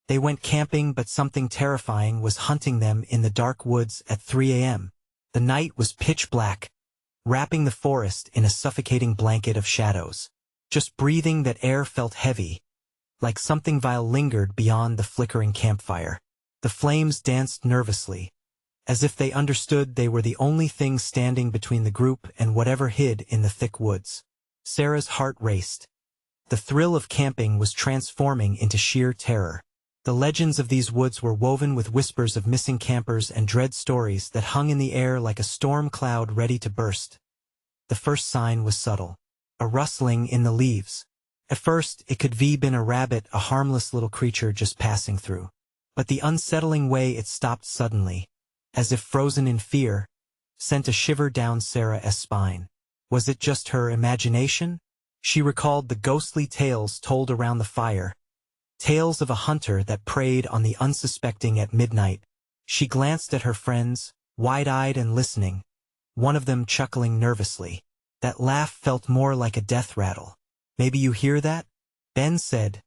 They went camping, but something terrifying was hunting them in the dark woods at 3 a.m. The night was pitch black, wrapping the forest in a suffocating blanket of shadows. Just breathing that air felt heavy, like something vile lingered beyond the flickering campfire. The flames danced nervously, as if they understood they were the only thing standing between the group and whatever hid in the thick woods. Sarah's heart raced. The thrill of camping was transforming into sheer terror. The legends of these woods were woven with whispers of missing campers and dread stories that hung in the air like a storm cloud ready to burst. The first sign was subtle. A rustling in the leaves. At first, it could have been a rabbit, a harmless little creature just passing through. But the unsettling way it stopped suddenly, as if frozen in fear, sent a shiver down Sarah's spine. Was it just her imagination? She recalled the ghostly tales told around the fire, tales of a hunter that preyed on the unsuspecting at midnight. She glanced at her friends, wide-eyed and listening, one of them chuckling nervously. That laugh felt more like a death rattle. "Maybe you hear that?" Ben said,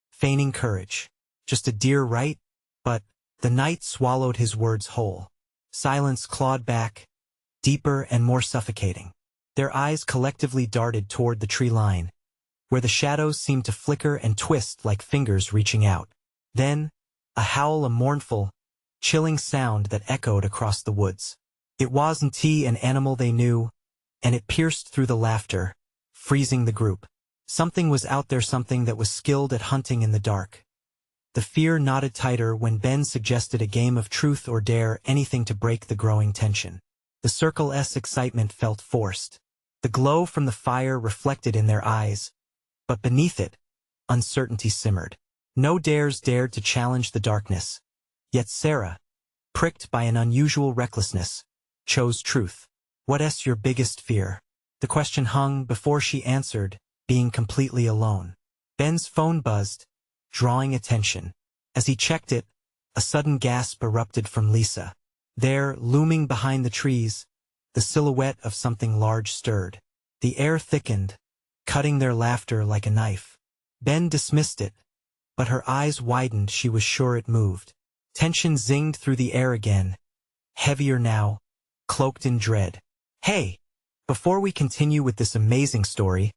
feigning courage. "Just a deer, right?" But the night swallowed his words whole. Silence clawed back, deeper and more suffocating. Their eyes collectively darted toward the tree line, where the shadows seemed to flicker and twist like fingers reaching out. Then, a howl, a mournful, chilling sound that echoed across the woods. It wasn't an animal they knew, and it pierced through the laughter, freezing the group. Something was out there, something that was skilled at hunting in the dark. The fear knotted tighter when Ben suggested a game of truth or dare, anything to break the growing tension. The circle's excitement felt forced. The glow from the fire reflected in their eyes, but beneath it, uncertainty simmered. No dares dared to challenge the darkness. Yet Sarah, pricked by an unusual recklessness, chose truth. "What's your biggest fear?" The question hung before she answered, being completely alone. Ben's phone buzzed, drawing attention. As he checked it, a sudden gasp erupted from Lisa. There, looming behind the trees, the silhouette of something large stirred. The air thickened, cutting their laughter like a knife. Ben dismissed it, but her eyes widened. She was sure it moved. Tension zinged through the air again, heavier now, cloaked in dread. "Hey! Before we continue with this amazing story,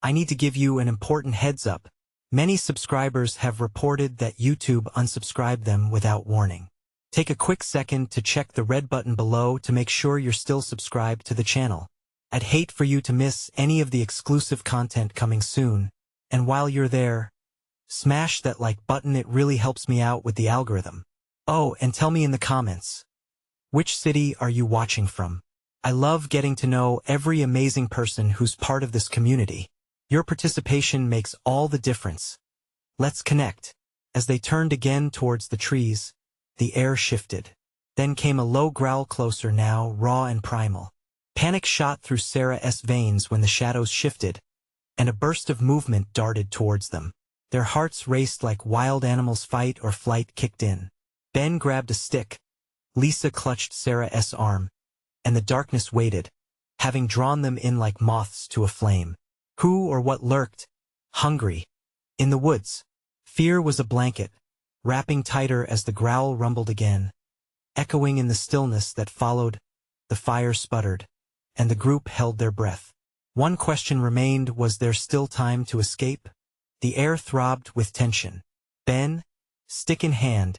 I need to give you an important heads up. Many subscribers have reported that YouTube unsubscribed them without warning. Take a quick second to check the red button below to make sure you're still subscribed to the channel. I'd hate for you to miss any of the exclusive content coming soon, and while you're there, smash that like button. It really helps me out with the algorithm. Oh, and tell me in the comments, which city are you watching from? I love getting to know every amazing person who's part of this community. Your participation makes all the difference. Let's connect. As they turned again towards the trees, the air shifted. Then came a low growl, closer now, raw and primal. Panic shot through Sarah's veins when the shadows shifted, and a burst of movement darted towards them. Their hearts raced like wild animals. Fight or flight kicked in. Ben grabbed a stick. Lisa clutched Sarah's arm, and the darkness waited, having drawn them in like moths to a flame. Who or what lurked, hungry, in the woods? Fear was a blanket, wrapping tighter as the growl rumbled again. Echoing in the stillness that followed, the fire sputtered, and the group held their breath. One question remained: was there still time to escape? The air throbbed with tension. Ben, stick in hand,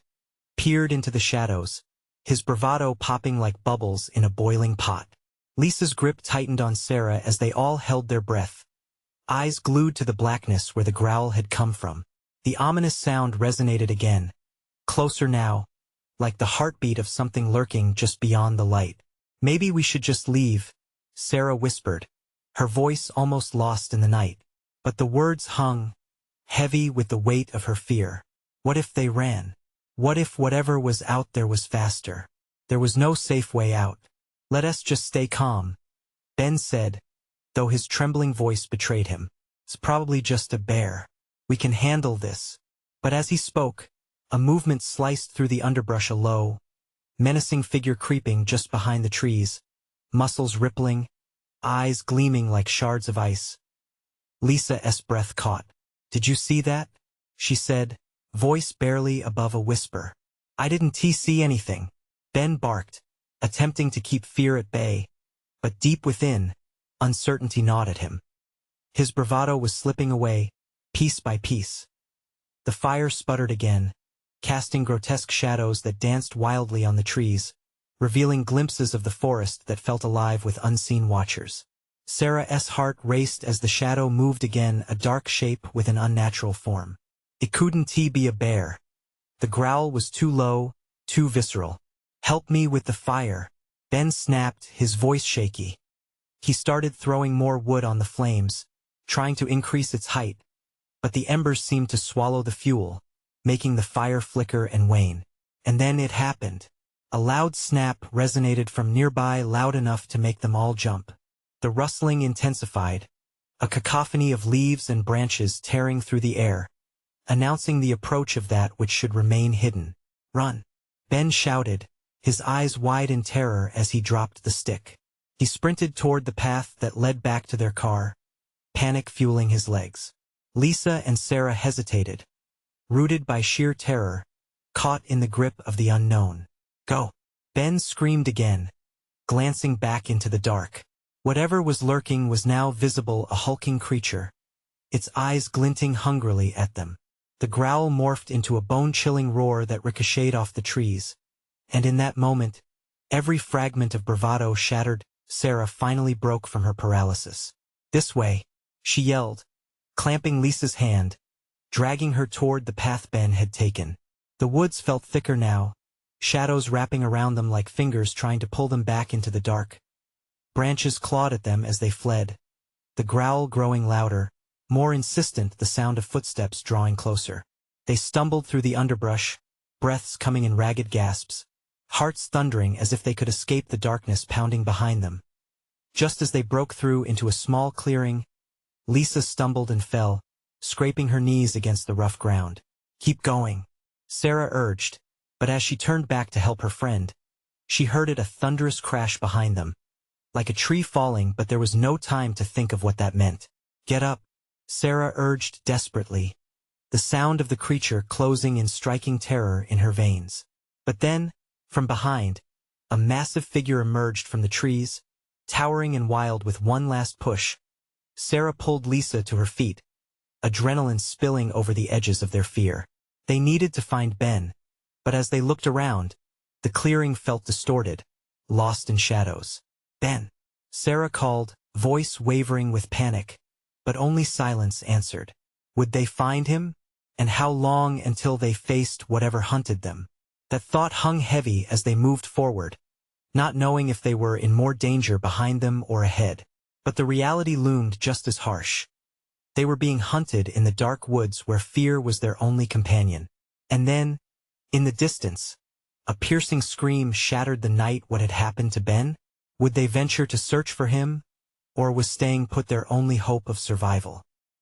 peered into the shadows, his bravado popping like bubbles in a boiling pot. Lisa's grip tightened on Sarah as they all held their breath, eyes glued to the blackness where the growl had come from. The ominous sound resonated again, closer now, like the heartbeat of something lurking just beyond the light. "Maybe we should just leave," Sarah whispered, her voice almost lost in the night. But the words hung, heavy with the weight of her fear. What if they ran? What if whatever was out there was faster? There was no safe way out. "Let us just stay calm," Ben said, though his trembling voice betrayed him. "It's probably just a bear. We can handle this." But as he spoke, a movement sliced through the underbrush, a low, menacing figure creeping just behind the trees, muscles rippling, eyes gleaming like shards of ice. Lisa's breath caught. "Did you see that?" she said, voice barely above a whisper. I didn't see anything. Ben barked, attempting to keep fear at bay, but deep within, uncertainty gnawed at him. His bravado was slipping away, piece by piece. The fire sputtered again, casting grotesque shadows that danced wildly on the trees, revealing glimpses of the forest that felt alive with unseen watchers. Sarah's heart raced as the shadow moved again, a dark shape with an unnatural form. It couldn't be a bear. The growl was too low, too visceral. Help me with the fire, Ben snapped, his voice shaky. He started throwing more wood on the flames, trying to increase its height, but the embers seemed to swallow the fuel, making the fire flicker and wane. And then it happened. A loud snap resonated from nearby, loud enough to make them all jump. The rustling intensified, a cacophony of leaves and branches tearing through the air, announcing the approach of that which should remain hidden. Run! Ben shouted, his eyes wide in terror as he dropped the stick. He sprinted toward the path that led back to their car, panic fueling his legs. Lisa and Sarah hesitated, rooted by sheer terror, caught in the grip of the unknown. Go! Ben screamed again, glancing back into the dark. Whatever was lurking was now visible, a hulking creature, its eyes glinting hungrily at them. The growl morphed into a bone-chilling roar that ricocheted off the trees, and in that moment, every fragment of bravado shattered. Sarah finally broke from her paralysis. This way, she yelled, clamping Lisa's hand, dragging her toward the path Ben had taken. The woods felt thicker now, shadows wrapping around them like fingers trying to pull them back into the dark. Branches clawed at them as they fled, the growl growing louder, more insistent, the sound of footsteps drawing closer. They stumbled through the underbrush, breaths coming in ragged gasps, hearts thundering as if they could escape the darkness pounding behind them. Just as they broke through into a small clearing, Lisa stumbled and fell, scraping her knees against the rough ground. Keep going, Sarah urged, but as she turned back to help her friend, she heard a thunderous crash behind them, like a tree falling, but there was no time to think of what that meant. Get up, Sarah urged desperately, the sound of the creature closing in striking terror in her veins. But then, from behind, a massive figure emerged from the trees, towering and wild. With one last push, Sarah pulled Lisa to her feet, adrenaline spilling over the edges of their fear. They needed to find Ben, but as they looked around, the clearing felt distorted, lost in shadows. Ben! Sarah called, voice wavering with panic, but only silence answered. Would they find him? And how long until they faced whatever hunted them? That thought hung heavy as they moved forward, not knowing if they were in more danger behind them or ahead. But the reality loomed just as harsh. They were being hunted in the dark woods where fear was their only companion. And then, in the distance, a piercing scream shattered the night. What had happened to Ben? Would they venture to search for him? Or was staying put their only hope of survival?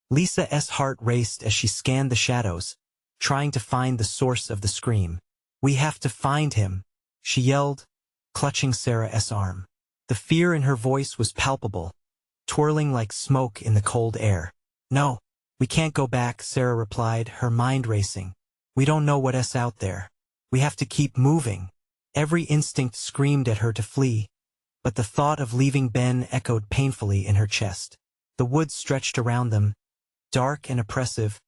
Lisa's heart raced as she scanned the shadows, trying to find the source of the scream. We have to find him, she yelled, clutching Sarah's arm. The fear in her voice was palpable, twirling like smoke in the cold air. No, we can't go back, Sarah replied, her mind racing. We don't know what's out there. We have to keep moving. Every instinct screamed at her to flee, but the thought of leaving Ben echoed painfully in her chest. The woods stretched around them, dark and oppressive,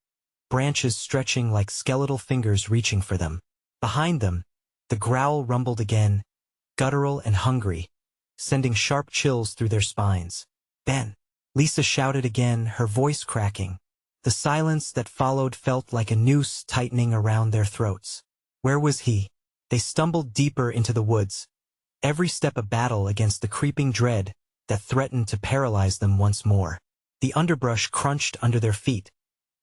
branches stretching like skeletal fingers reaching for them. Behind them, the growl rumbled again, guttural and hungry, sending sharp chills through their spines. Ben! Lisa shouted again, her voice cracking. The silence that followed felt like a noose tightening around their throats. Where was he? They stumbled deeper into the woods, every step a battle against the creeping dread that threatened to paralyze them once more. The underbrush crunched under their feet,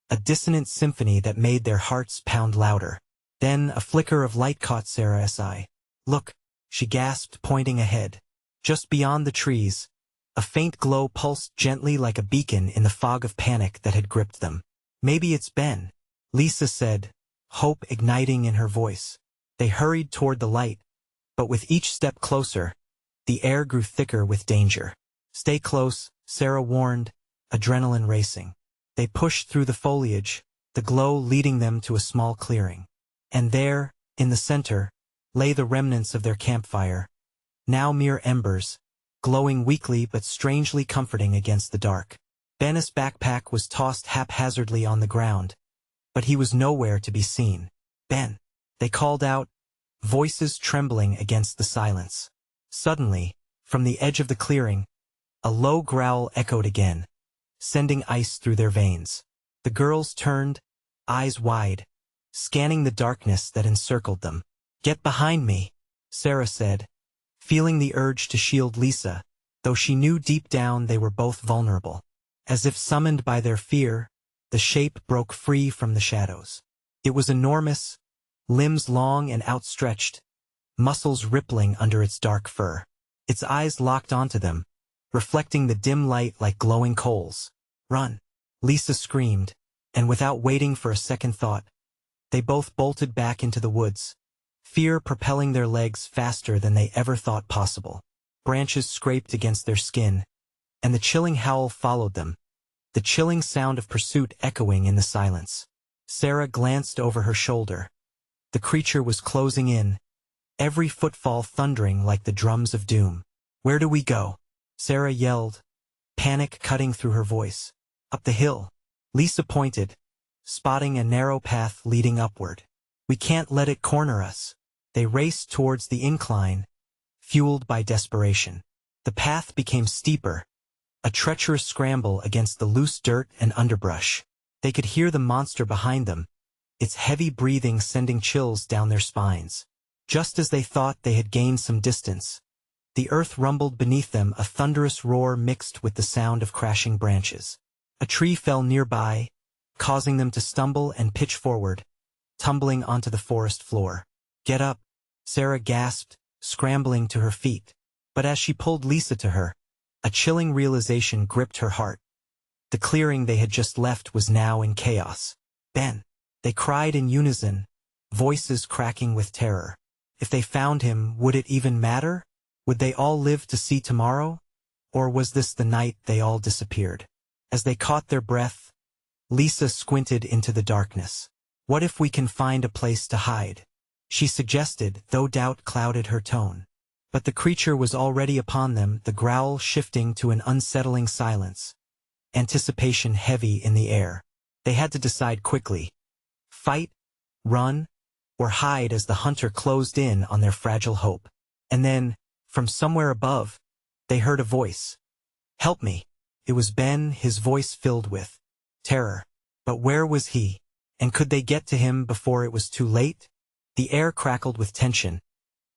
a dissonant symphony that made their hearts pound louder. Then a flicker of light caught Sarah's eye. Look, she gasped, pointing ahead. Just beyond the trees, a faint glow pulsed gently like a beacon in the fog of panic that had gripped them. Maybe it's Ben, Lisa said, hope igniting in her voice. They hurried toward the light, but with each step closer, the air grew thicker with danger. Stay close, Sarah warned, adrenaline racing. They pushed through the foliage, the glow leading them to a small clearing. And there, in the center, lay the remnants of their campfire, now mere embers, glowing weakly but strangely comforting against the dark. Ben's backpack was tossed haphazardly on the ground, but he was nowhere to be seen. "Ben!" they called out, voices trembling against the silence. Suddenly, from the edge of the clearing, a low growl echoed again, sending ice through their veins. The girls turned, eyes wide, scanning the darkness that encircled them. "Get behind me," Sarah said, feeling the urge to shield Lisa, though she knew deep down they were both vulnerable. As if summoned by their fear, the shape broke free from the shadows. It was enormous, limbs long and outstretched, muscles rippling under its dark fur. Its eyes locked onto them, reflecting the dim light like glowing coals. "Run!" Lisa screamed, and without waiting for a second thought, they both bolted back into the woods, fear propelling their legs faster than they ever thought possible. Branches scraped against their skin, and the chilling howl followed them, the chilling sound of pursuit echoing in the silence. Sarah glanced over her shoulder. The creature was closing in, every footfall thundering like the drums of doom. "Where do we go?" Sarah yelled, panic cutting through her voice. "Up the hill." Lisa pointed, spotting a narrow path leading upward. "We can't let it corner us." They raced towards the incline, fueled by desperation. The path became steeper, a treacherous scramble against the loose dirt and underbrush. They could hear the monster behind them, its heavy breathing sending chills down their spines. Just as they thought they had gained some distance, the earth rumbled beneath them, a thunderous roar mixed with the sound of crashing branches. A tree fell nearby, causing them to stumble and pitch forward, tumbling onto the forest floor. "Get up," Sarah gasped, scrambling to her feet. But as she pulled Lisa to her, a chilling realization gripped her heart. The clearing they had just left was now in chaos. "Ben!" they cried in unison, voices cracking with terror. If they found him, would it even matter? Would they all live to see tomorrow? Or was this the night they all disappeared? As they caught their breath, Lisa squinted into the darkness. "What if we can find a place to hide?" she suggested, though doubt clouded her tone. But the creature was already upon them, the growl shifting to an unsettling silence, anticipation heavy in the air. They had to decide quickly. Fight, run, or hide as the hunter closed in on their fragile hope. And then, from somewhere above, they heard a voice. "Help me." It was Ben, his voice filled with terror. But where was he? And could they get to him before it was too late? The air crackled with tension,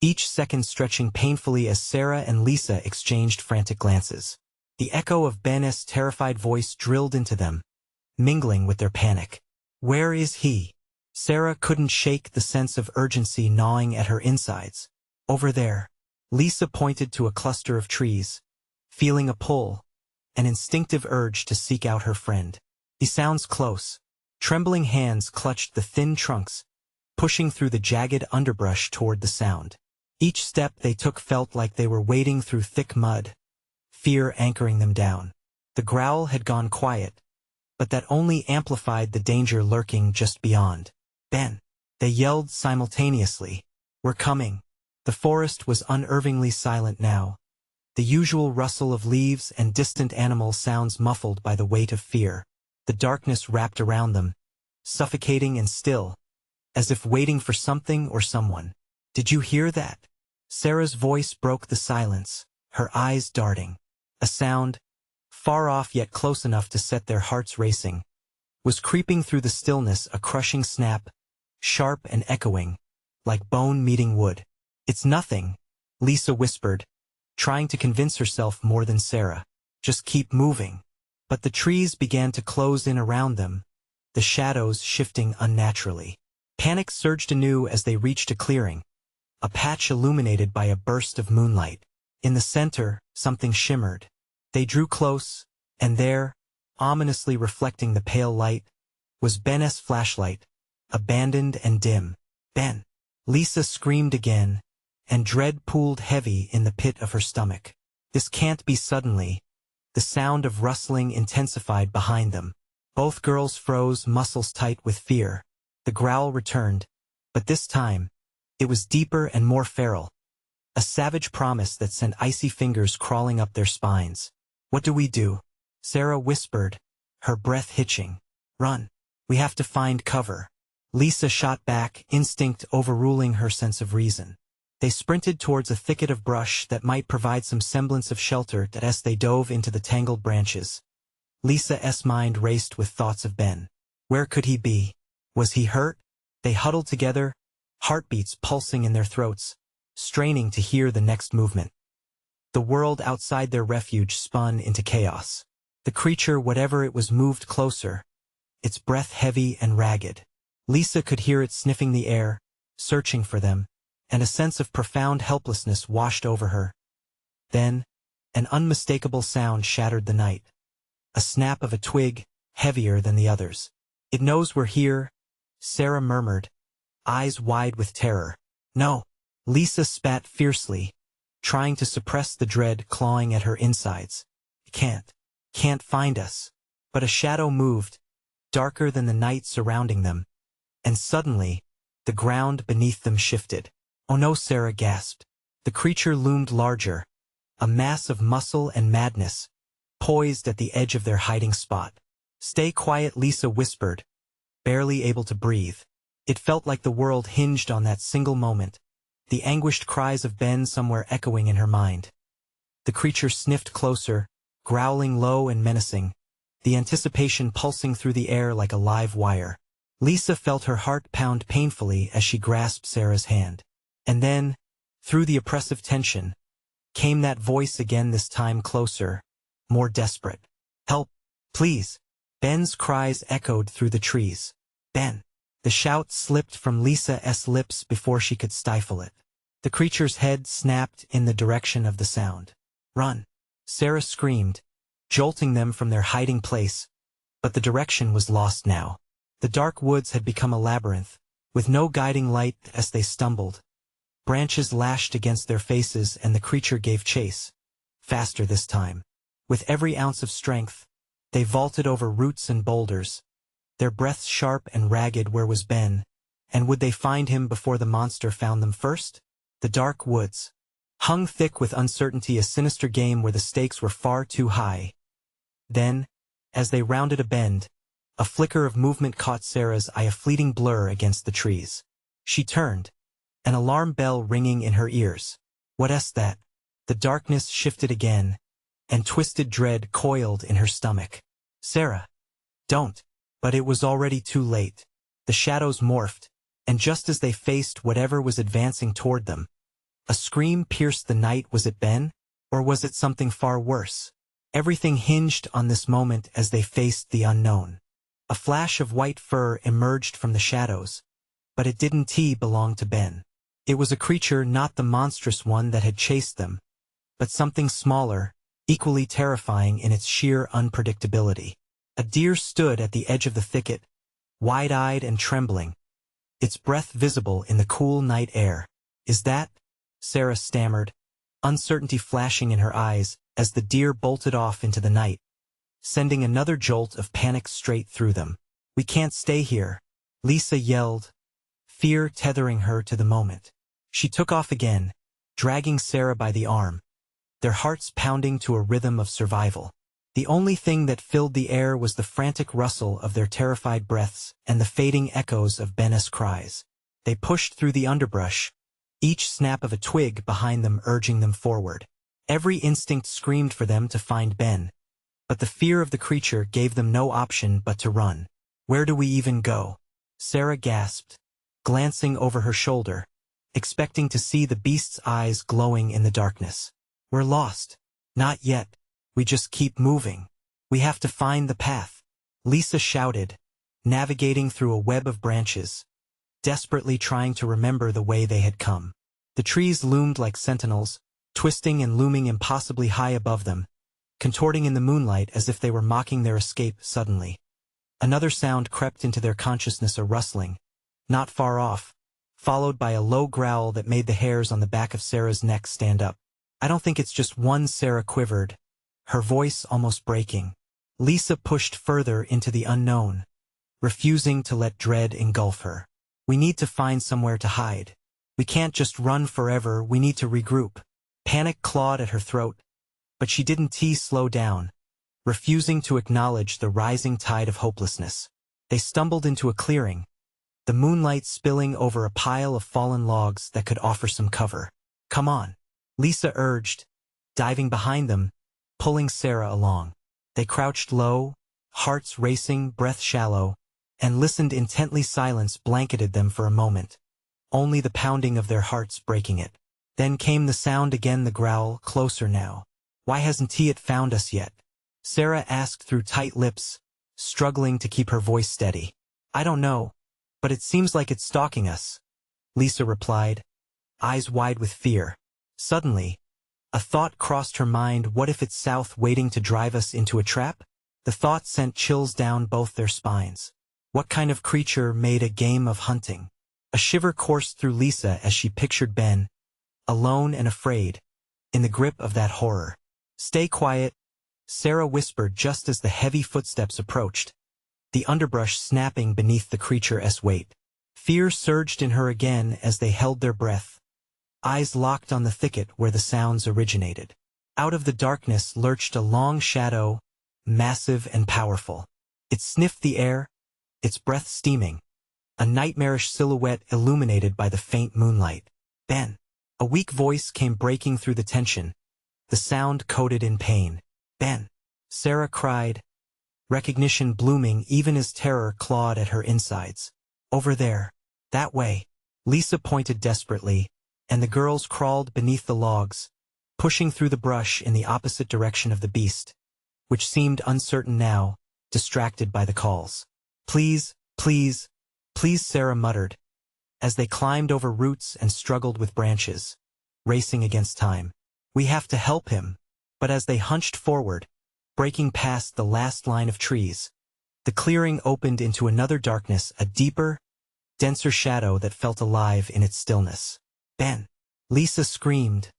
each second stretching painfully as Sarah and Lisa exchanged frantic glances. The echo of Ben's terrified voice drilled into them, mingling with their panic. "Where is he?" Sarah couldn't shake the sense of urgency gnawing at her insides. "Over there." Lisa pointed to a cluster of trees, feeling a pull, an instinctive urge to seek out her friend. "He sounds close." Trembling hands clutched the thin trunks, pushing through the jagged underbrush toward the sound. Each step they took felt like they were wading through thick mud, fear anchoring them down. The growl had gone quiet, but that only amplified the danger lurking just beyond. "Ben!" they yelled simultaneously. "We're coming." The forest was unnervingly silent now, the usual rustle of leaves and distant animal sounds muffled by the weight of fear. The darkness wrapped around them, suffocating and still, as if waiting for something or someone. "Did you hear that?" Sarah's voice broke the silence, her eyes darting. A sound, far off yet close enough to set their hearts racing, was creeping through the stillness, a crushing snap, sharp and echoing, like bone meeting wood. "It's nothing," Lisa whispered, trying to convince herself more than Sarah. "Just keep moving." But the trees began to close in around them, the shadows shifting unnaturally. Panic surged anew as they reached a clearing, a patch illuminated by a burst of moonlight. In the center, something shimmered. They drew close, and there, ominously reflecting the pale light, was Ben's flashlight, abandoned and dim. "Ben!" Lisa screamed again, and dread pooled heavy in the pit of her stomach. "This can't be." Suddenly, the sound of rustling intensified behind them. Both girls froze, muscles tight with fear. The growl returned, but this time, it was deeper and more feral. A savage promise that sent icy fingers crawling up their spines. "What do we do?" Sarah whispered, her breath hitching. "Run. We have to find cover." Lisa shot back, instinct overruling her sense of reason. They sprinted towards a thicket of brush that might provide some semblance of shelter as they dove into the tangled branches. Lisa's mind raced with thoughts of Ben. Where could he be? Was he hurt? They huddled together, heartbeats pulsing in their throats, straining to hear the next movement. The world outside their refuge spun into chaos. The creature, whatever it was, moved closer, its breath heavy and ragged. Lisa could hear it sniffing the air, searching for them, and a sense of profound helplessness washed over her. Then, an unmistakable sound shattered the night. A snap of a twig, heavier than the others. "It knows we're here," Sarah murmured, eyes wide with terror. "No." Lisa spat fiercely, trying to suppress the dread clawing at her insides. "It can't find us." But a shadow moved, darker than the night surrounding them, and suddenly, the ground beneath them shifted. "Oh no," Sarah gasped. The creature loomed larger, a mass of muscle and madness, poised at the edge of their hiding spot. "Stay quiet," Lisa whispered, barely able to breathe. It felt like the world hinged on that single moment, the anguished cries of Ben somewhere echoing in her mind. The creature sniffed closer, growling low and menacing, the anticipation pulsing through the air like a live wire. Lisa felt her heart pound painfully as she grasped Sarah's hand. And then, through the oppressive tension, came that voice again, this time closer, more desperate. "Help, please." Ben's cries echoed through the trees. "Ben." The shout slipped from Lisa's lips before she could stifle it. The creature's head snapped in the direction of the sound. "Run!" Sarah screamed, jolting them from their hiding place, but the direction was lost now. The dark woods had become a labyrinth, with no guiding light as they stumbled. Branches lashed against their faces and the creature gave chase. Faster this time. With every ounce of strength, they vaulted over roots and boulders, their breaths sharp and ragged. Where was Ben? And would they find him before the monster found them first? The dark woods, hung thick with uncertainty, a sinister game where the stakes were far too high. Then, as they rounded a bend, a flicker of movement caught Sarah's eye, a fleeting blur against the trees. She turned, an alarm bell ringing in her ears. "What's that?" The darkness shifted again, and twisted dread coiled in her stomach. "Sarah, don't." But it was already too late. The shadows morphed, and just as they faced whatever was advancing toward them, a scream pierced the night. Was it Ben? Or was it something far worse? Everything hinged on this moment as they faced the unknown. A flash of white fur emerged from the shadows, but it didn't belong to Ben. It was a creature, not the monstrous one that had chased them, but something smaller, equally terrifying in its sheer unpredictability. A deer stood at the edge of the thicket, wide-eyed and trembling, its breath visible in the cool night air. "Is that?" Sarah stammered, uncertainty flashing in her eyes as the deer bolted off into the night, sending another jolt of panic straight through them. "We can't stay here," Lisa yelled, fear tethering her to the moment. She took off again, dragging Sarah by the arm, their hearts pounding to a rhythm of survival. The only thing that filled the air was the frantic rustle of their terrified breaths and the fading echoes of Ben's cries. They pushed through the underbrush, each snap of a twig behind them urging them forward. Every instinct screamed for them to find Ben, but the fear of the creature gave them no option but to run. "Where do we even go?" Sarah gasped, glancing over her shoulder, expecting to see the beast's eyes glowing in the darkness. "We're lost." "Not yet. We just keep moving. We have to find the path," Lisa shouted, navigating through a web of branches, desperately trying to remember the way they had come. The trees loomed like sentinels, twisting and looming impossibly high above them, contorting in the moonlight as if they were mocking their escape. Suddenly, another sound crept into their consciousness, a rustling, not far off, followed by a low growl that made the hairs on the back of Sarah's neck stand up. "I don't think it's just one," Sarah quivered, her voice almost breaking. Lisa pushed further into the unknown, refusing to let dread engulf her. We need to find somewhere to hide. We can't just run forever, we need to regroup. Panic clawed at her throat, but she didn't slow down, refusing to acknowledge the rising tide of hopelessness. They stumbled into a clearing, the moonlight spilling over a pile of fallen logs that could offer some cover. Come on, Lisa urged, diving behind them, pulling Sarah along. They crouched low, hearts racing, breath shallow, and listened intently. Silence blanketed them for a moment, only the pounding of their hearts breaking it. Then came the sound again, the growl, closer now. Why hasn't it found us yet? Sarah asked through tight lips, struggling to keep her voice steady. I don't know, but it seems like it's stalking us, Lisa replied, eyes wide with fear. Suddenly, a thought crossed her mind. What if it's south, waiting to drive us into a trap? The thought sent chills down both their spines. What kind of creature made a game of hunting? A shiver coursed through Lisa as she pictured Ben, alone and afraid, in the grip of that horror. Stay quiet, Sarah whispered just as the heavy footsteps approached, the underbrush snapping beneath the creature's weight. Fear surged in her again as they held their breath, eyes locked on the thicket where the sounds originated. Out of the darkness lurched a long shadow, massive and powerful. It sniffed the air, its breath steaming, a nightmarish silhouette illuminated by the faint moonlight. Ben. A weak voice came breaking through the tension, the sound coated in pain. Ben. Sarah cried, recognition blooming even as terror clawed at her insides. Over there. That way. Lisa pointed desperately, and the girls crawled beneath the logs, pushing through the brush in the opposite direction of the beast, which seemed uncertain now, distracted by the calls. Please, please, please, Sarah muttered, as they climbed over roots and struggled with branches, racing against time. We have to help him. But as they hunched forward, breaking past the last line of trees, the clearing opened into another darkness, a deeper, denser shadow that felt alive in its stillness. Ben. Lisa screamed,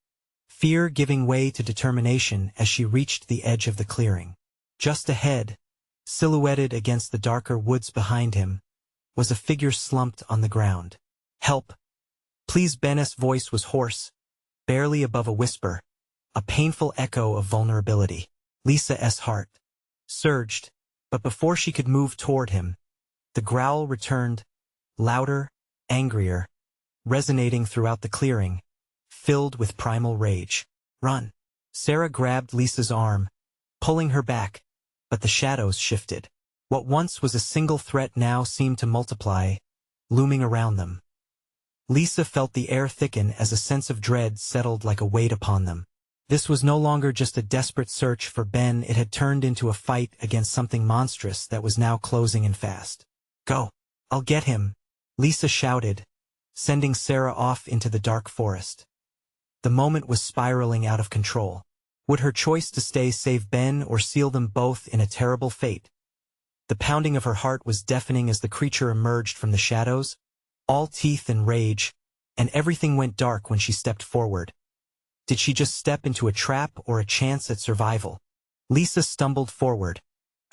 fear giving way to determination as she reached the edge of the clearing. Just ahead, silhouetted against the darker woods behind him, was a figure slumped on the ground. Help! Please. Ben's voice was hoarse, barely above a whisper, a painful echo of vulnerability. Lisa's heart surged, but before she could move toward him, the growl returned, louder, angrier, resonating throughout the clearing, filled with primal rage. Run! Sarah grabbed Lisa's arm, pulling her back, but the shadows shifted. What once was a single threat now seemed to multiply, looming around them. Lisa felt the air thicken as a sense of dread settled like a weight upon them. This was no longer just a desperate search for Ben, it had turned into a fight against something monstrous that was now closing in fast. Go! I'll get him! Lisa shouted, sending Sarah off into the dark forest. The moment was spiraling out of control. Would her choice to stay save Ben or seal them both in a terrible fate? The pounding of her heart was deafening as the creature emerged from the shadows, all teeth and rage, and everything went dark when she stepped forward. Did she just step into a trap or a chance at survival? Lisa stumbled forward,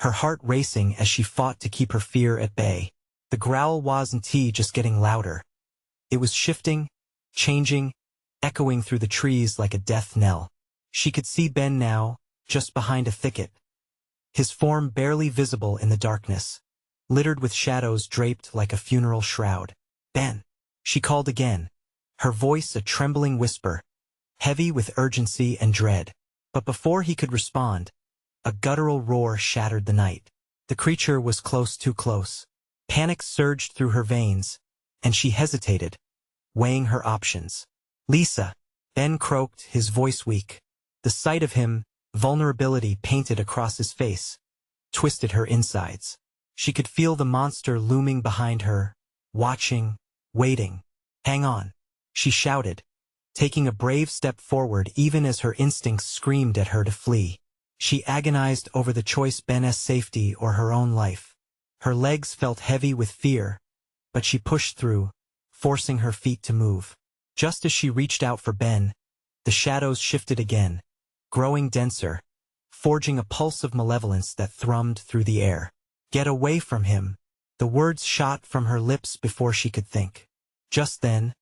her heart racing as she fought to keep her fear at bay. The growl wasn't just getting louder. It was shifting, changing, echoing through the trees like a death knell. She could see Ben now, just behind a thicket, his form barely visible in the darkness, littered with shadows draped like a funeral shroud. Ben! She called again, her voice a trembling whisper, heavy with urgency and dread. But before he could respond, a guttural roar shattered the night. The creature was close, too close. Panic surged through her veins, and she hesitated, weighing her options. Lisa! Ben croaked, his voice weak. The sight of him, vulnerability painted across his face, twisted her insides. She could feel the monster looming behind her, watching, waiting. Hang on, she shouted, taking a brave step forward even as her instincts screamed at her to flee. She agonized over the choice: Ben's safety or her own life. Her legs felt heavy with fear, but she pushed through, forcing her feet to move. Just as she reached out for Ben, the shadows shifted again, growing denser, forging a pulse of malevolence that thrummed through the air. Get away from him! The words shot from her lips before she could think. Just then,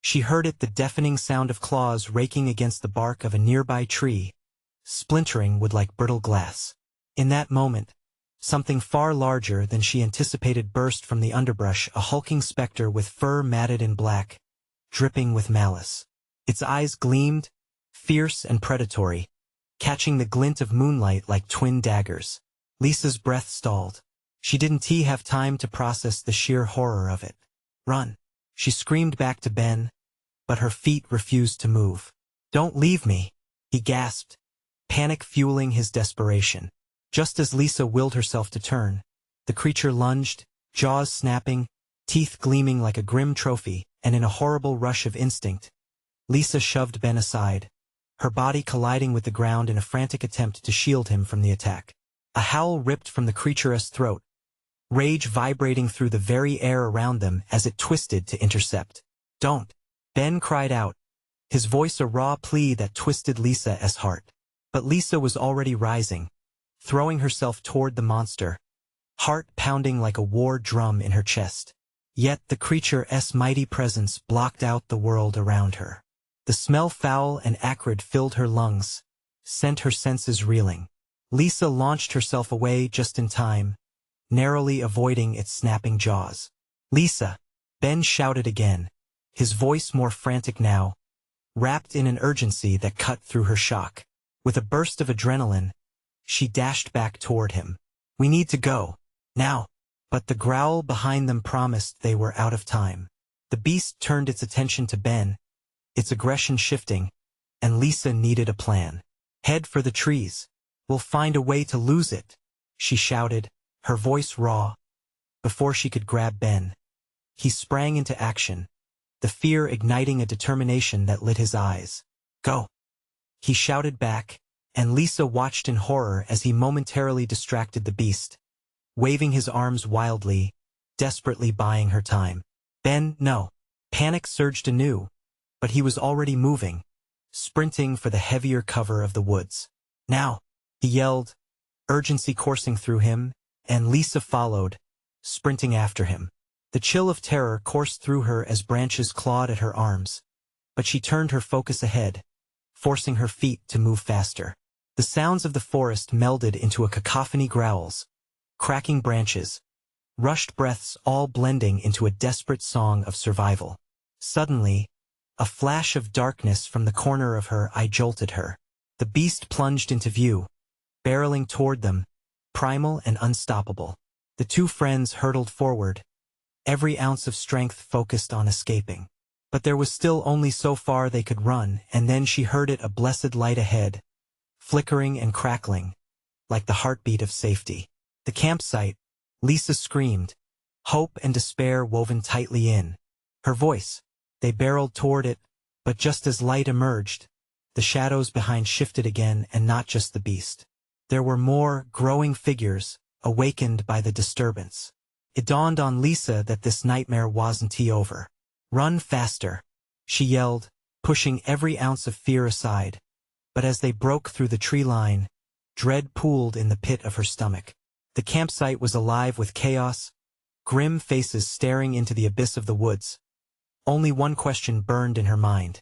she heard it, the deafening sound of claws raking against the bark of a nearby tree, splintering wood like brittle glass. In that moment, something far larger than she anticipated burst from the underbrush, a hulking specter with fur matted in black, dripping with malice. Its eyes gleamed, fierce and predatory, catching the glint of moonlight like twin daggers. Lisa's breath stalled. She didn't have time to process the sheer horror of it. Run! She screamed back to Ben, but her feet refused to move. Don't leave me! He gasped, panic fueling his desperation. Just as Lisa willed herself to turn, the creature lunged, jaws snapping, teeth gleaming like a grim trophy, and in a horrible rush of instinct, Lisa shoved Ben aside, her body colliding with the ground in a frantic attempt to shield him from the attack. A howl ripped from the creature's throat, rage vibrating through the very air around them as it twisted to intercept. Don't! Ben cried out, his voice a raw plea that twisted Lisa's heart. But Lisa was already rising, throwing herself toward the monster, heart pounding like a war drum in her chest. Yet the creature's mighty presence blocked out the world around her. The smell, foul and acrid, filled her lungs, sent her senses reeling. Lisa launched herself away just in time, narrowly avoiding its snapping jaws. Lisa! Ben shouted again, his voice more frantic now, wrapped in an urgency that cut through her shock. With a burst of adrenaline, she dashed back toward him. We need to go. Now! But the growl behind them promised they were out of time. The beast turned its attention to Ben, its aggression shifting, and Lisa needed a plan. Head for the trees. We'll find a way to lose it, she shouted, her voice raw. Before she could grab Ben, he sprang into action, the fear igniting a determination that lit his eyes. Go! He shouted back, and Lisa watched in horror as he momentarily distracted the beast, waving his arms wildly, desperately buying her time. Ben, no! Panic surged anew, but he was already moving, sprinting for the heavier cover of the woods. Now! He yelled, urgency coursing through him, and Lisa followed, sprinting after him. The chill of terror coursed through her as branches clawed at her arms, but she turned her focus ahead, forcing her feet to move faster. The sounds of the forest melded into a cacophony, growls, cracking branches, rushed breaths, all blending into a desperate song of survival. Suddenly, a flash of darkness from the corner of her eye jolted her. The beast plunged into view, barreling toward them, primal and unstoppable. The two friends hurtled forward, every ounce of strength focused on escaping. But there was still only so far they could run, and then she heard it, a blessed light ahead, flickering and crackling, like the heartbeat of safety. The campsite, Lisa screamed, hope and despair woven tightly in her voice. They barreled toward it, but just as light emerged, the shadows behind shifted again, and not just the beast. There were more, growing figures, awakened by the disturbance. It dawned on Lisa that this nightmare wasn't over. Run faster, she yelled, pushing every ounce of fear aside. But as they broke through the tree line, dread pooled in the pit of her stomach. The campsite was alive with chaos, grim faces staring into the abyss of the woods. Only one question burned in her mind.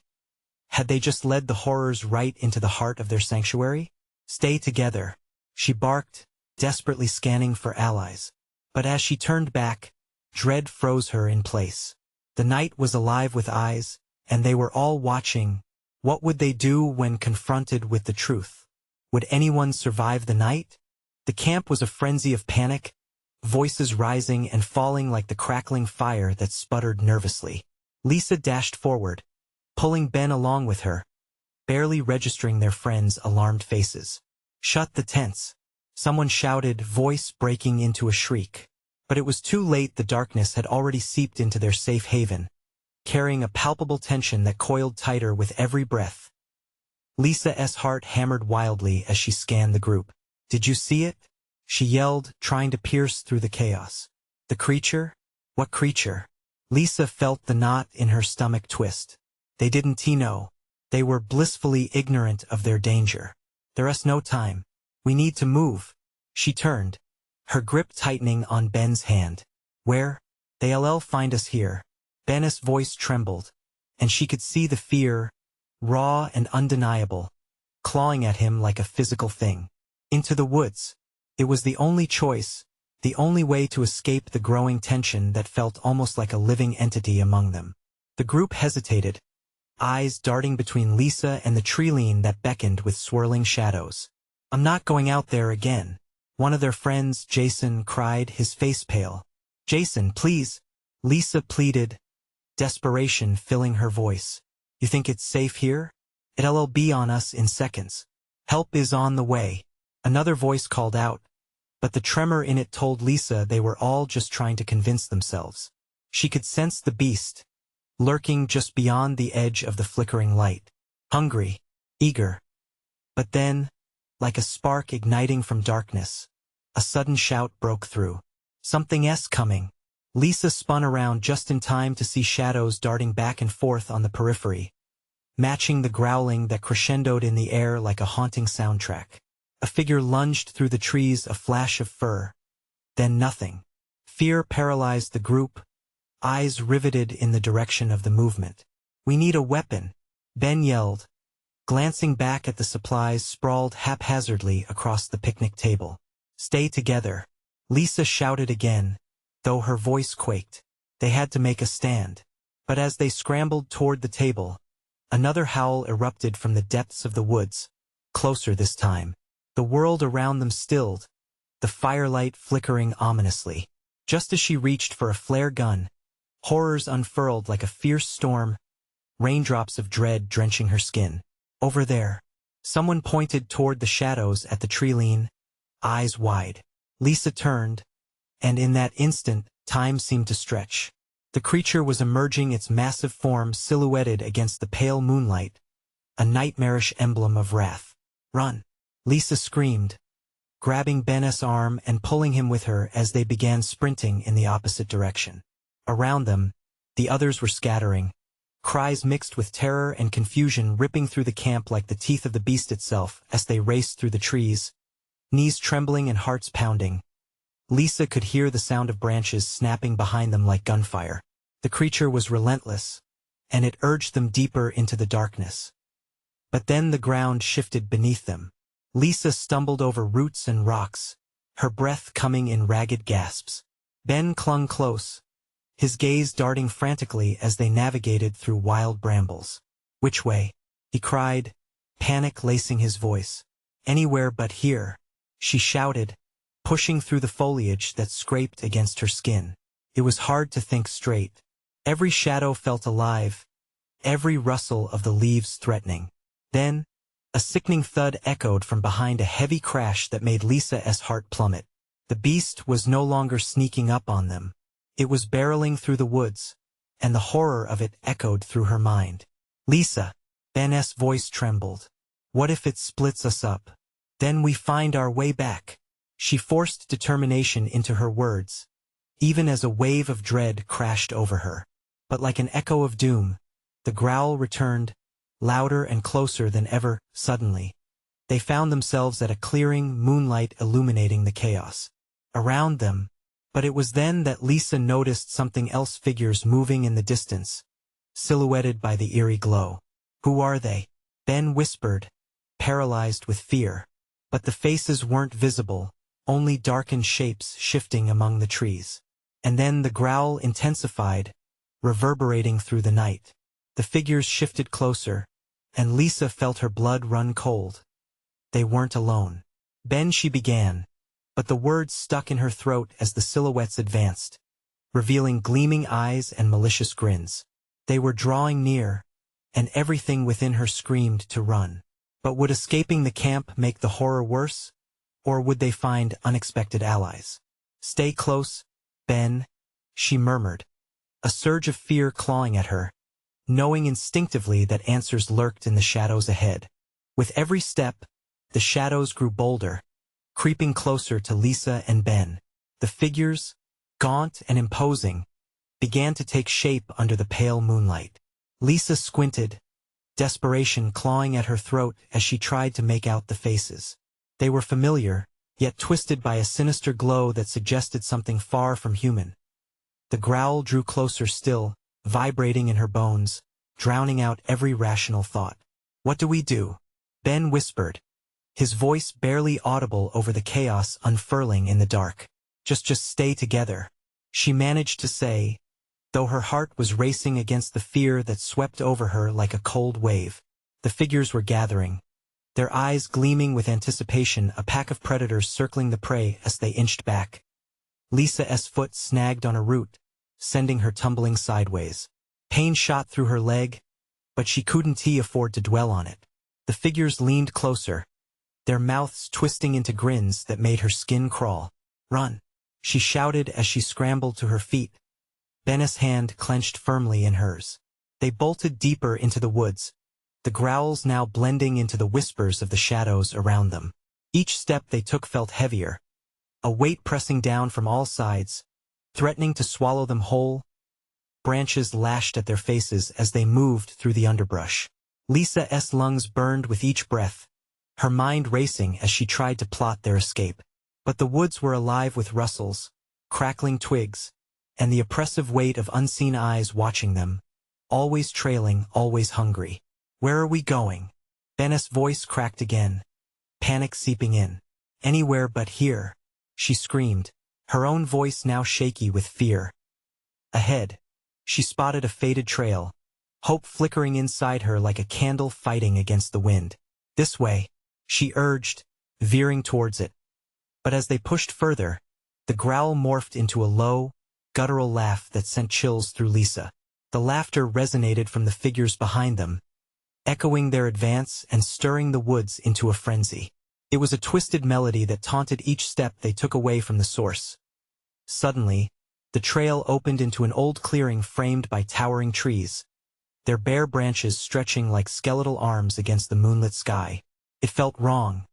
Had they just led the horrors right into the heart of their sanctuary? Stay together, she barked, desperately scanning for allies. But as she turned back, dread froze her in place. The night was alive with eyes, and they were all watching. What would they do when confronted with the truth? Would anyone survive the night? The camp was a frenzy of panic, voices rising and falling like the crackling fire that sputtered nervously. Lisa dashed forward, pulling Ben along with her, barely registering their friends' alarmed faces. Shut the tents, someone shouted, voice breaking into a shriek. But it was too late. The darkness had already seeped into their safe haven, carrying a palpable tension that coiled tighter with every breath. Lisa's heart hammered wildly as she scanned the group. Did you see it? She yelled, trying to pierce through the chaos. The creature? What creature? Lisa felt the knot in her stomach twist. They didn't know. They were blissfully ignorant of their danger. There was no time. We need to move. She turned, her grip tightening on Ben's hand. Where? They'll find us here. Ben's voice trembled, and she could see the fear, raw and undeniable, clawing at him like a physical thing. Into the woods. It was the only choice, the only way to escape the growing tension that felt almost like a living entity among them. The group hesitated, eyes darting between Lisa and the tree-line that beckoned with swirling shadows. I'm not going out there again. One of their friends, Jason, cried, his face pale. Jason, please. Lisa pleaded, desperation filling her voice. You think it's safe here? It'll be on us in seconds. Help is on the way. Another voice called out, but the tremor in it told Lisa they were all just trying to convince themselves. She could sense the beast, lurking just beyond the edge of the flickering light. Hungry, eager. But then, like a spark igniting from darkness, a sudden shout broke through. Something's coming. Lisa spun around just in time to see shadows darting back and forth on the periphery, matching the growling that crescendoed in the air like a haunting soundtrack. A figure lunged through the trees, a flash of fur. Then nothing. Fear paralyzed the group, eyes riveted in the direction of the movement. We need a weapon, Ben yelled, glancing back at the supplies sprawled haphazardly across the picnic table. Stay together, Lisa shouted again, though her voice quaked. They had to make a stand. But as they scrambled toward the table, another howl erupted from the depths of the woods, closer this time. The world around them stilled, the firelight flickering ominously. Just as she reached for a flare gun, horrors unfurled like a fierce storm, raindrops of dread drenching her skin. Over there. Someone pointed toward the shadows at the tree-line, eyes wide. Lisa turned, and in that instant, time seemed to stretch. The creature was emerging, its massive form silhouetted against the pale moonlight, a nightmarish emblem of wrath. Run! Lisa screamed, grabbing Ben's arm and pulling him with her as they began sprinting in the opposite direction. Around them, the others were scattering, cries mixed with terror and confusion ripping through the camp like the teeth of the beast itself as they raced through the trees, knees trembling and hearts pounding. Lisa could hear the sound of branches snapping behind them like gunfire. The creature was relentless, and it urged them deeper into the darkness. But then the ground shifted beneath them. Lisa stumbled over roots and rocks, her breath coming in ragged gasps. Ben clung close, his gaze darting frantically as they navigated through wild brambles. Which way? He cried, panic lacing his voice. Anywhere but here, she shouted, pushing through the foliage that scraped against her skin. It was hard to think straight. Every shadow felt alive, every rustle of the leaves threatening. Then, a sickening thud echoed from behind a heavy crash that made Lisa's heart plummet. The beast was no longer sneaking up on them. It was barreling through the woods, and the horror of it echoed through her mind. Lisa, Ben's voice trembled. What if it splits us up? Then we find our way back. She forced determination into her words, even as a wave of dread crashed over her. But like an echo of doom, the growl returned, louder and closer than ever. Suddenly, they found themselves at a clearing, moonlight illuminating the chaos around them. But it was then that Lisa noticed something else, figures moving in the distance, silhouetted by the eerie glow. Who are they? Ben whispered, paralyzed with fear. But the faces weren't visible, only darkened shapes shifting among the trees. And then the growl intensified, reverberating through the night. The figures shifted closer, and Lisa felt her blood run cold. They weren't alone. Ben, she began, but the words stuck in her throat as the silhouettes advanced, revealing gleaming eyes and malicious grins. They were drawing near, and everything within her screamed to run. But would escaping the camp make the horror worse? Or would they find unexpected allies? Stay close, Ben, she murmured, a surge of fear clawing at her, knowing instinctively that answers lurked in the shadows ahead. With every step, the shadows grew bolder, creeping closer to Lisa and Ben. The figures, gaunt and imposing, began to take shape under the pale moonlight. Lisa squinted, desperation clawing at her throat as she tried to make out the faces. They were familiar, yet twisted by a sinister glow that suggested something far from human. The growl drew closer still, vibrating in her bones, drowning out every rational thought. "What do we do?" Ben whispered, his voice barely audible over the chaos unfurling in the dark. Just stay together," she managed to say, though her heart was racing against the fear that swept over her like a cold wave. The figures were gathering, their eyes gleaming with anticipation, a pack of predators circling the prey as they inched back. Lisa's foot snagged on a root, sending her tumbling sideways. Pain shot through her leg, but she couldn't afford to dwell on it. The figures leaned closer, their mouths twisting into grins that made her skin crawl. "Run!" she shouted as she scrambled to her feet, Ben's hand clenched firmly in hers. They bolted deeper into the woods, the growls now blending into the whispers of the shadows around them. Each step they took felt heavier, a weight pressing down from all sides, threatening to swallow them whole. Branches lashed at their faces as they moved through the underbrush. Lisa's lungs burned with each breath, her mind racing as she tried to plot their escape. But the woods were alive with rustles, crackling twigs, and the oppressive weight of unseen eyes watching them, always trailing, always hungry. "Where are we going?" Ben's voice cracked again, panic seeping in. "Anywhere but here," she screamed, her own voice now shaky with fear. Ahead, she spotted a faded trail, hope flickering inside her like a candle fighting against the wind. "This way," she urged, veering towards it. But as they pushed further, the growl morphed into a low, guttural laugh that sent chills through Lisa. The laughter resonated from the figures behind them, echoing their advance and stirring the woods into a frenzy. It was a twisted melody that taunted each step they took away from the source. Suddenly, the trail opened into an old clearing framed by towering trees, their bare branches stretching like skeletal arms against the moonlit sky. It felt wrong,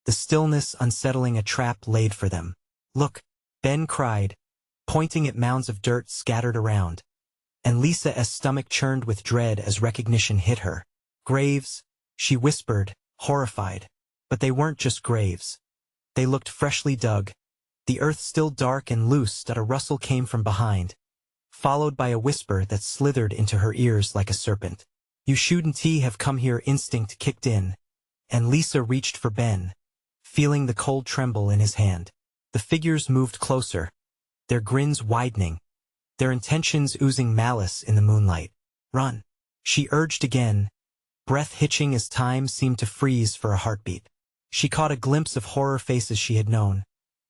the stillness unsettling, a trap laid for them. "Look," Ben cried, pointing at mounds of dirt scattered around, and Lisa's stomach churned with dread as recognition hit her. "Graves," she whispered, horrified. But they weren't just graves. They looked freshly dug, the earth still dark and loose. A rustle came from behind, followed by a whisper that slithered into her ears like a serpent. "You shouldn't have come here." Instinct kicked in, and Lisa reached for Ben, feeling the cold tremble in his hand. The figures moved closer, their grins widening, their intentions oozing malice in the moonlight. "Run," she urged again, breath hitching as time seemed to freeze for a heartbeat. She caught a glimpse of horror faces she had known,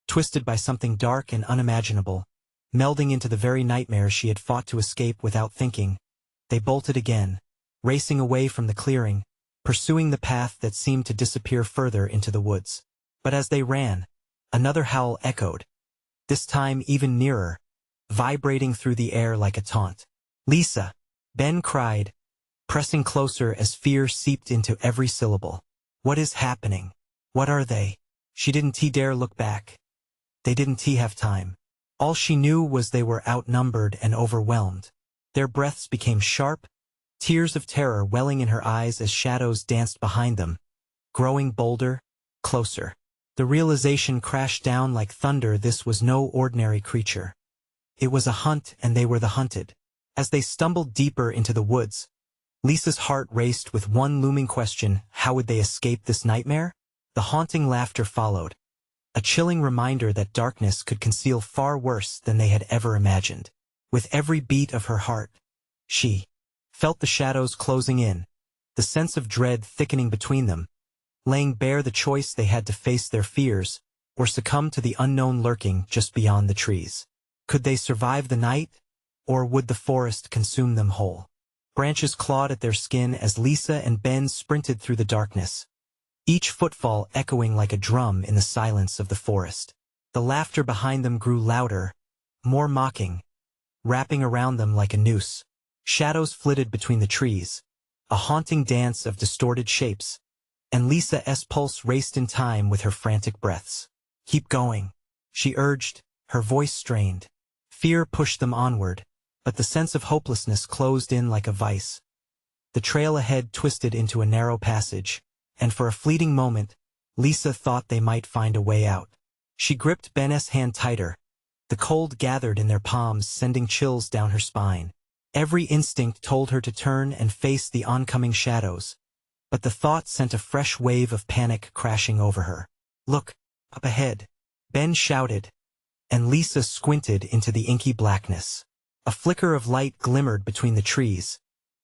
twisted by something dark and unimaginable, melding into the very nightmares she had fought to escape without thinking. They bolted again, racing away from the clearing, pursuing the path that seemed to disappear further into the woods. But as they ran, another howl echoed, this time even nearer, vibrating through the air like a taunt. "Lisa!" Ben cried, pressing closer as fear seeped into every syllable. "What is happening? What are they?" She didn't dare look back. They didn't have time. All she knew was they were outnumbered and overwhelmed. Their breaths became sharp, tears of terror welling in her eyes as shadows danced behind them, growing bolder, closer. The realization crashed down like thunder. This was no ordinary creature. It was a hunt, and they were the hunted. As they stumbled deeper into the woods, Lisa's heart raced with one looming question: how would they escape this nightmare? The haunting laughter followed, a chilling reminder that darkness could conceal far worse than they had ever imagined. With every beat of her heart, she felt the shadows closing in, the sense of dread thickening between them, laying bare the choice they had to face their fears, or succumb to the unknown lurking just beyond the trees. Could they survive the night, or would the forest consume them whole? Branches clawed at their skin as Lisa and Ben sprinted through the darkness, each footfall echoing like a drum in the silence of the forest. The laughter behind them grew louder, more mocking, wrapping around them like a noose. Shadows flitted between the trees, a haunting dance of distorted shapes, and Lisa's pulse raced in time with her frantic breaths. "Keep going," she urged, her voice strained. Fear pushed them onward, but the sense of hopelessness closed in like a vice. The trail ahead twisted into a narrow passage, and for a fleeting moment, Lisa thought they might find a way out. She gripped Ben's hand tighter. The cold gathered in their palms, sending chills down her spine. Every instinct told her to turn and face the oncoming shadows, but the thought sent a fresh wave of panic crashing over her. "Look, up ahead," Ben shouted, and Lisa squinted into the inky blackness. A flicker of light glimmered between the trees,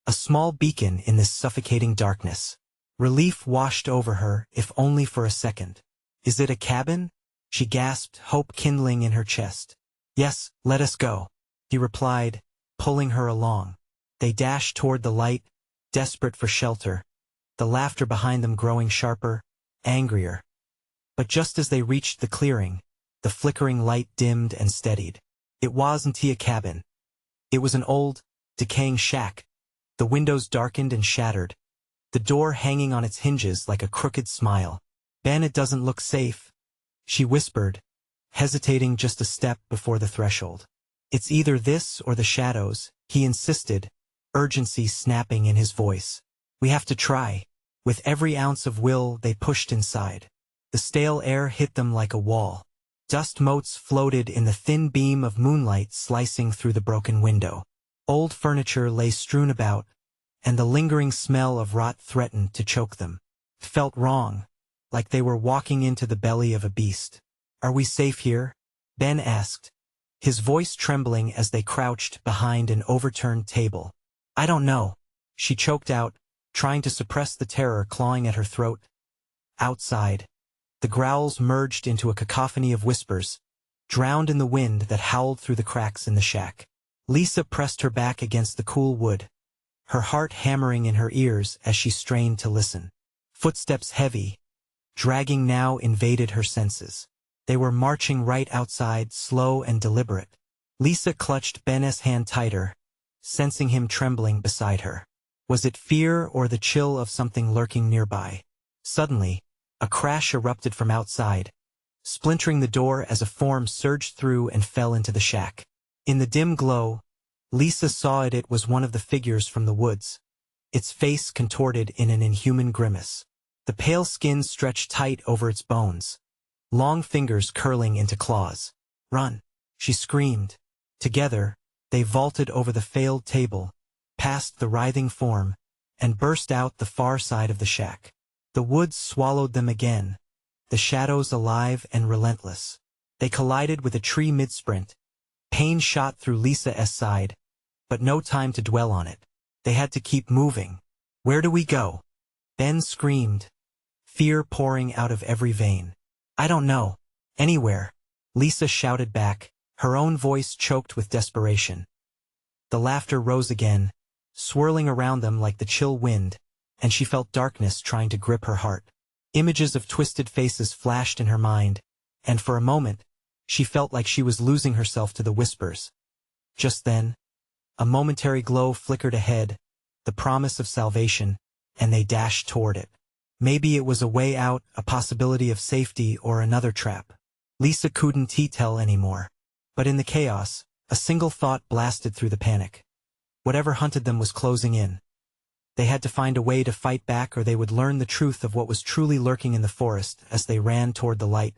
a small beacon in this suffocating darkness. Relief washed over her, if only for a second. "Is it a cabin?" she gasped, hope kindling in her chest. "Yes, let us go," he replied, pulling her along. They dashed toward the light, desperate for shelter, the laughter behind them growing sharper, angrier. But just as they reached the clearing, the flickering light dimmed and steadied. It wasn't a cabin. It was an old, decaying shack, the windows darkened and shattered, the door hanging on its hinges like a crooked smile. "Ben, it doesn't look safe," she whispered, hesitating just a step before the threshold. "It's either this or the shadows," he insisted, urgency snapping in his voice. "We have to try." With every ounce of will, they pushed inside. The stale air hit them like a wall. Dust motes floated in the thin beam of moonlight slicing through the broken window. Old furniture lay strewn about, and the lingering smell of rot threatened to choke them. It felt wrong, like they were walking into the belly of a beast. "Are we safe here?" Ben asked, his voice trembling as they crouched behind an overturned table. "I don't know," she choked out, trying to suppress the terror clawing at her throat. Outside, the growls merged into a cacophony of whispers, drowned in the wind that howled through the cracks in the shack. Lisa pressed her back against the cool wood, her heart hammering in her ears as she strained to listen. Footsteps heavy, dragging now invaded her senses. They were marching right outside, slow and deliberate. Lisa clutched Ben's hand tighter, sensing him trembling beside her. Was it fear or the chill of something lurking nearby? Suddenly, a crash erupted from outside, splintering the door as a form surged through and fell into the shack. In the dim glow, Lisa saw it was one of the figures from the woods, its face contorted in an inhuman grimace. The pale skin stretched tight over its bones, long fingers curling into claws. "Run!" she screamed. Together, they vaulted over the failed table, past the writhing form, and burst out the far side of the shack. The woods swallowed them again, the shadows alive and relentless. They collided with a tree mid-sprint. Pain shot through Lisa's side, but no time to dwell on it. They had to keep moving. "Where do we go?" Ben screamed, fear pouring out of every vein. "I don't know. Anywhere," Lisa shouted back, her own voice choked with desperation. The laughter rose again, swirling around them like the chill wind, and she felt darkness trying to grip her heart. Images of twisted faces flashed in her mind, and for a moment, she felt like she was losing herself to the whispers. Just then, a momentary glow flickered ahead, the promise of salvation, and they dashed toward it. Maybe it was a way out, a possibility of safety, or another trap. Lisa couldn't tell anymore. But in the chaos, a single thought blasted through the panic. Whatever hunted them was closing in. They had to find a way to fight back or they would learn the truth of what was truly lurking in the forest as they ran toward the light.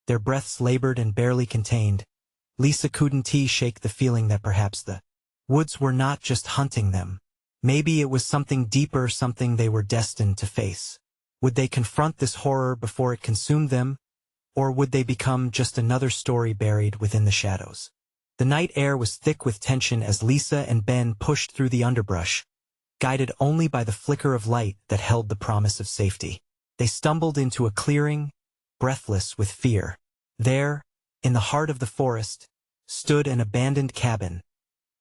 Their breaths labored and barely contained. Lisa couldn't shake the feeling that perhaps the woods were not just hunting them. Maybe it was something deeper, something they were destined to face. Would they confront this horror before it consumed them? Or would they become just another story buried within the shadows? The night air was thick with tension as Lisa and Ben pushed through the underbrush, guided only by the flicker of light that held the promise of safety. They stumbled into a clearing, breathless with fear. There, in the heart of the forest, stood an abandoned cabin,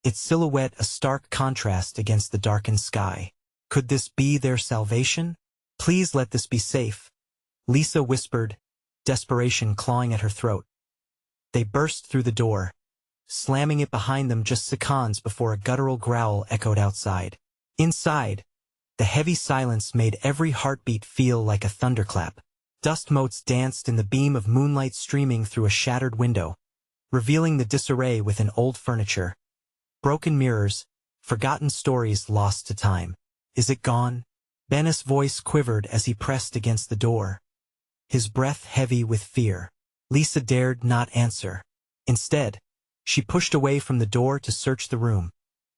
its silhouette a stark contrast against the darkened sky. Could this be their salvation? "Please let this be safe," Lisa whispered, desperation clawing at her throat. They burst through the door, slamming it behind them just seconds before a guttural growl echoed outside. Inside, the heavy silence made every heartbeat feel like a thunderclap. Dust motes danced in the beam of moonlight streaming through a shattered window, revealing the disarray within old furniture. Broken mirrors, forgotten stories lost to time. "Is it gone?" Ben's voice quivered as he pressed against the door. his breath heavy with fear. Lisa dared not answer. Instead, she pushed away from the door to search the room,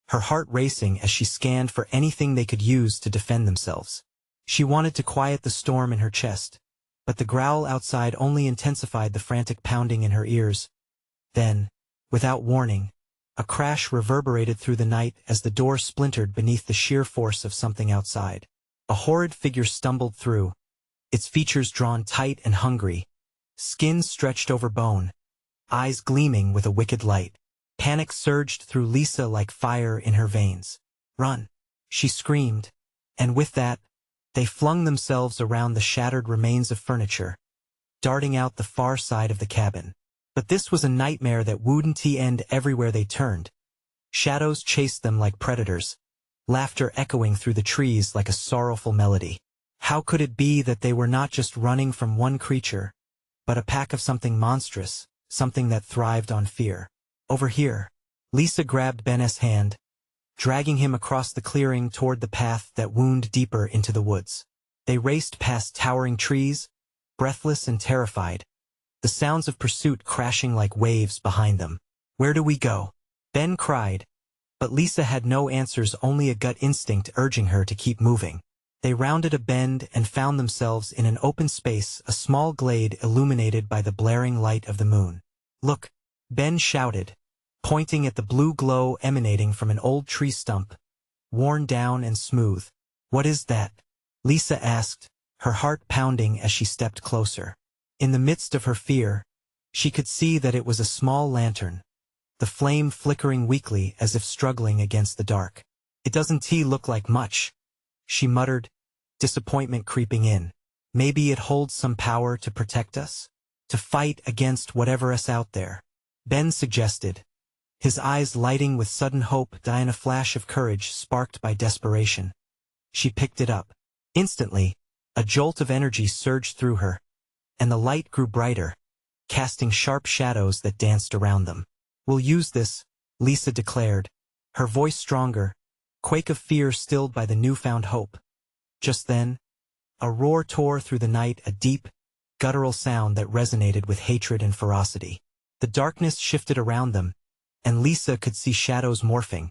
her heart racing as she scanned for anything they could use to defend themselves. She wanted to quiet the storm in her chest, but the growl outside only intensified the frantic pounding in her ears. Then, without warning, a crash reverberated through the night as the door splintered beneath the sheer force of something outside. A horrid figure stumbled through, its features drawn tight and hungry, skin stretched over bone, eyes gleaming with a wicked light. Panic surged through Lisa like fire in her veins. "Run!" she screamed, and with that, they flung themselves around the shattered remains of furniture, darting out the far side of the cabin. But this was a nightmare that wouldn't end everywhere they turned. Shadows chased them like predators, laughter echoing through the trees like a sorrowful melody. How could it be that they were not just running from one creature, but a pack of something monstrous, something that thrived on fear? "Over here." Lisa grabbed Ben's hand, dragging him across the clearing toward the path that wound deeper into the woods. They raced past towering trees, breathless and terrified, the sounds of pursuit crashing like waves behind them. "Where do we go?" Ben cried, but Lisa had no answers, only a gut instinct urging her to keep moving. They rounded a bend and found themselves in an open space, a small glade illuminated by the blaring light of the moon. "Look!" Ben shouted, pointing at the blue glow emanating from an old tree stump, worn down and smooth. "What is that?" Lisa asked, her heart pounding as she stepped closer. In the midst of her fear, she could see that it was a small lantern, the flame flickering weakly as if struggling against the dark. "It doesn't look like much," she muttered, disappointment creeping in. "Maybe it holds some power to protect us? To fight against whatever is out there?" Ben suggested, his eyes lighting with sudden hope and a flash of courage sparked by desperation. She picked it up. Instantly, a jolt of energy surged through her, and the light grew brighter, casting sharp shadows that danced around them. "We'll use this," Lisa declared, her voice stronger, quake of fear stilled by the newfound hope. Just then, a roar tore through the night, a deep, guttural sound that resonated with hatred and ferocity. The darkness shifted around them, and Lisa could see shadows morphing,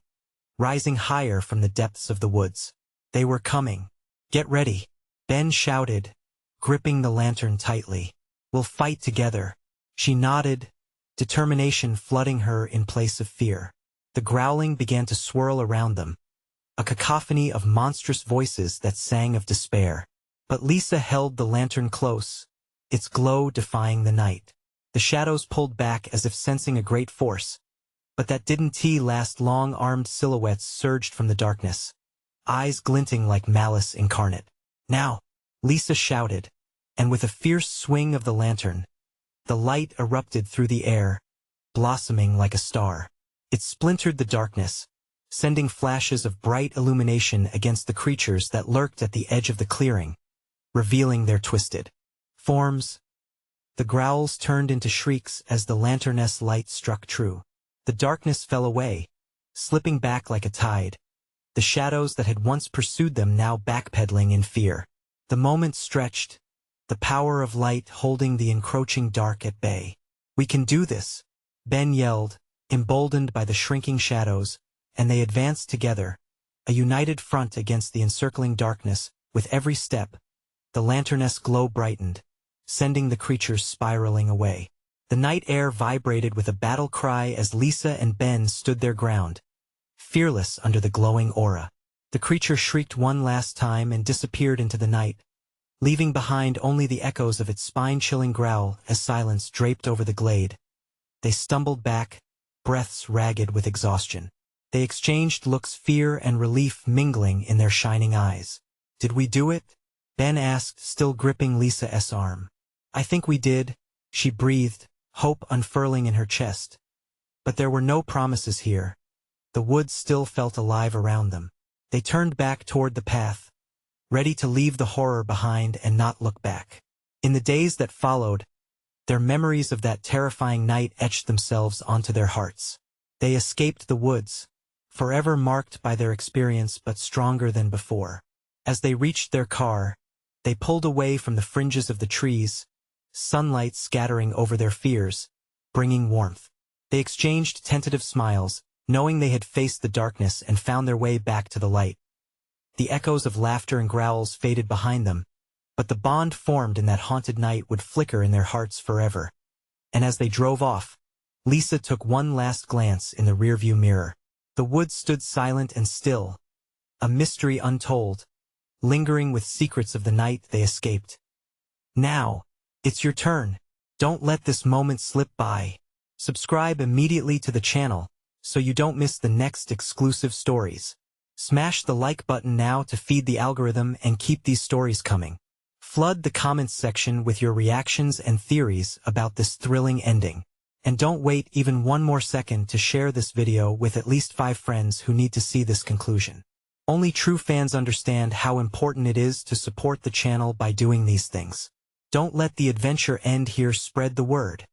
rising higher from the depths of the woods. They were coming. "Get ready," Ben shouted, gripping the lantern tightly. "We'll fight together." She nodded, determination flooding her in place of fear. The growling began to swirl around them, a cacophony of monstrous voices that sang of despair. But Lisa held the lantern close, its glow defying the night. The shadows pulled back as if sensing a great force, but that didn't last long. Armed silhouettes surged from the darkness, eyes glinting like malice incarnate. "Now!" Lisa shouted, and with a fierce swing of the lantern, the light erupted through the air, blossoming like a star. It splintered the darkness, sending flashes of bright illumination against the creatures that lurked at the edge of the clearing, revealing their twisted forms. The growls turned into shrieks as the lantern's light struck true. The darkness fell away, slipping back like a tide, the shadows that had once pursued them now backpedaling in fear. The moment stretched, the power of light holding the encroaching dark at bay. "We can do this," Ben yelled, emboldened by the shrinking shadows, and they advanced together, a united front against the encircling darkness. With every step, the lantern's glow brightened, sending the creatures spiraling away. The night air vibrated with a battle cry as Lisa and Ben stood their ground, fearless under the glowing aura. The creature shrieked one last time and disappeared into the night, leaving behind only the echoes of its spine-chilling growl as silence draped over the glade. They stumbled back, breaths ragged with exhaustion. They exchanged looks, fear and relief mingling in their shining eyes. "Did we do it?" Ben asked, still gripping Lisa's arm. "I think we did," she breathed, hope unfurling in her chest. But there were no promises here. The woods still felt alive around them. They turned back toward the path, ready to leave the horror behind and not look back. In the days that followed, their memories of that terrifying night etched themselves onto their hearts. They escaped the woods, forever marked by their experience but stronger than before. As they reached their car, they pulled away from the fringes of the trees, sunlight scattering over their fears, bringing warmth. They exchanged tentative smiles, knowing they had faced the darkness and found their way back to the light. The echoes of laughter and growls faded behind them, but the bond formed in that haunted night would flicker in their hearts forever. And as they drove off, Lisa took one last glance in the rearview mirror. The woods stood silent and still, a mystery untold, lingering with secrets of the night they escaped. Now, it's your turn. Don't let this moment slip by. Subscribe immediately to the channel so you don't miss the next exclusive stories. Smash the like button now to feed the algorithm and keep these stories coming. Flood the comments section with your reactions and theories about this thrilling ending. And don't wait even one more second to share this video with at least 5 friends who need to see this conclusion. Only true fans understand how important it is to support the channel by doing these things. Don't let the adventure end here. Spread the word.